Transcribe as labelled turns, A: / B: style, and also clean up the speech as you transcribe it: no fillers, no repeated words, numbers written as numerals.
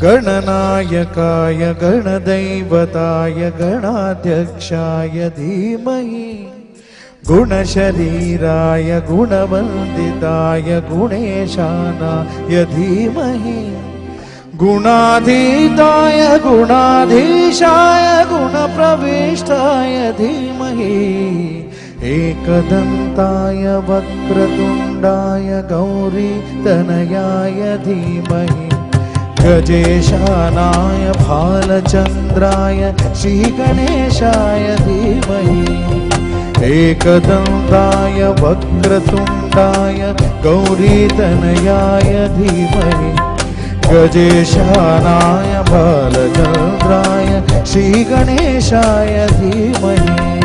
A: गणनायकाय गणदैवताय गणाध्यक्षाय धीमहि गुणशरीराय गुणवन्दिताय गुणेशानाय धीमहि गुणाधीताय गुणाधीशाय गुणप्रविष्टाय धीमहि एकदन्ताय वक्रतुण्डाय गौरीतनयाय धीमहि गजेशानाय भालचन्द्राय श्रीगणेशाय धीमहि एकदन्ताय वक्रतुण्डाय गौरीतनयाय धीमहि गजेशानाय भालचन्द्राय श्रीगणेशाय धीमहि